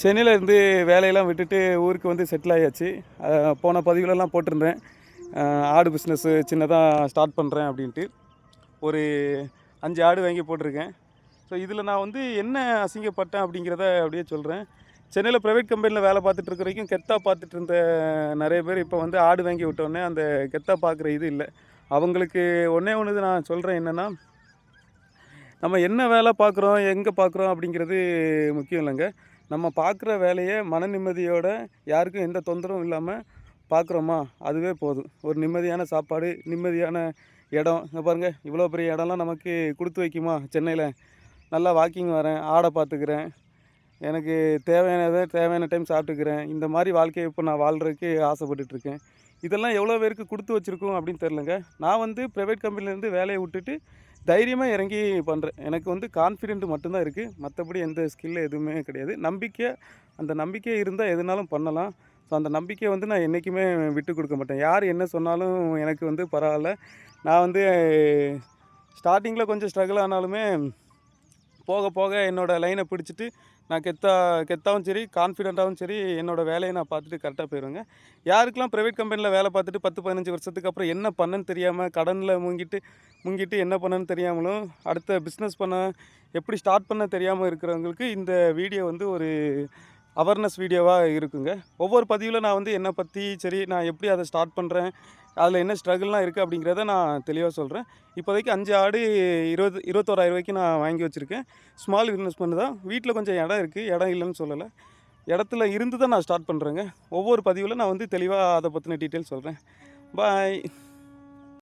சென்னையில் இருந்து வேலையெல்லாம் விட்டுட்டு ஊருக்கு வந்து செட்டில் ஆயாச்சு. போன பதிவுலலாம் போட்டிருந்தேன், ஆடு பிஸ்னஸ்ஸு சின்னதாக ஸ்டார்ட் பண்ணுறேன் அப்படின்ட்டு. ஒரு 5 ஆடு வாங்கி போட்டிருக்கேன். ஸோ இதில் நான் வந்து என்ன அசிங்கப்பட்டேன் அப்படிங்கிறத அப்படியே சொல்கிறேன். சென்னையில் ப்ரைவேட் கம்பெனியில் வேலை பார்த்துட்டு இருக்கிற வரைக்கும் கெத்தாக பார்த்துட்டு இருந்த நிறைய பேர் இப்போ வந்து ஆடு வாங்கி விட்டோடனே அந்த கெத்தாக பார்க்குற இது இல்லை. அவங்களுக்கு ஒன்றே ஒன்று நான் சொல்கிறேன், என்னென்னா நம்ம என்ன வேலை பார்க்குறோம், எங்கே பார்க்குறோம் அப்படிங்கிறது முக்கியம் இல்லைங்க. நம்ம பார்க்குற வேலையை மன நிம்மதியோட, யாருக்கும் எந்த தொந்தரவும் இல்லாமல் பார்க்குறோமா, அதுவே போதும். ஒரு நிம்மதியான சாப்பாடு, நிம்மதியான இடம். இங்கே பாருங்கள், இவ்வளோ பெரிய இடம்லாம் நமக்கு கொடுத்து வைக்குமா சென்னையில்? நல்லா வாக்கிங் வரேன், ஆடை பார்த்துக்கிறேன், எனக்கு தேவையான டைம் சாப்பிட்டுக்கிறேன். இந்த மாதிரி வாழ்க்கையை இப்போ நான் வாழ்கிறதுக்கு ஆசைப்பட்டுட்ருக்கேன். இதெல்லாம் எவ்வளோ பேருக்கு கொடுத்து வச்சுருக்கோம் அப்படின்னு தெரிலங்க. நான் வந்து ப்ரைவேட் கம்பெனிலேருந்து வேலையை விட்டுட்டு தைரியமாக இறங்கி பண்ணுறேன். எனக்கு வந்து கான்ஃபிடென்ட் மட்டும்தான் இருக்குது. மற்றபடி எந்த ஸ்கில் எதுவுமே கிடையாது. அந்த நம்பிக்கை இருந்தால் எதுனாலும் பண்ணலாம். ஸோ அந்த நம்பிக்கையை வந்து நான் என்றைக்குமே விட்டு கொடுக்க மாட்டேன். யார் என்ன சொன்னாலும் எனக்கு வந்து பரவாயில்ல. நான் வந்து ஸ்டார்டிங்கில் கொஞ்சம் ஸ்ட்ரகிள் ஆனாலுமே போக போக என்னோடய லைனை பிடிச்சிட்டு நான் கெத்தாவும் சரி, கான்ஃபிடென்ட்டாகவும் சரி, என்னோடய வேலையை நான் பார்த்துட்டு கரெக்டாக போயிடுவேங்க. யாருக்கெல்லாம் ப்ரைவேட் கம்பெனியில் வேலை பார்த்துட்டு 10-15 வருஷத்துக்கு அப்புறம் என்ன பண்ணேன்னு தெரியாமல், கடனில் முங்கிட்டு என்ன பண்ணேன்னு தெரியாமலும், அடுத்த பிஸ்னஸ் எப்படி ஸ்டார்ட் பண்ண தெரியாமல் இருக்கிறவங்களுக்கு இந்த வீடியோ வந்து ஒரு அவேர்னஸ் வீடியோவாக இருக்குங்க. ஒவ்வொரு பதிவில் நான் வந்து என்னை பற்றி சரி, நான் எப்படி அதை ஸ்டார்ட் பண்ணுறேன், அதில் என்ன ஸ்ட்ரகிள்லாம் இருக்குது அப்படிங்கிறத நான் தெளிவாக சொல்கிறேன். இப்போதைக்கு 5 ஆடு 21,000 ரூபாய்க்கு நான் வாங்கி வச்சுருக்கேன். ஸ்மால் இன்வெஸ்ட்மெண்ட் தான். வீட்டில் கொஞ்சம் இடம் இருக்குது, இடம் இல்லைன்னு சொல்லலை. இடத்துல இருந்து தான் நான் ஸ்டார்ட் பண்ணுறேங்க. ஒவ்வொரு பதிவில் நான் வந்து தெளிவாக அதை பற்றின டீட்டெயில் சொல்கிறேன். பாய்.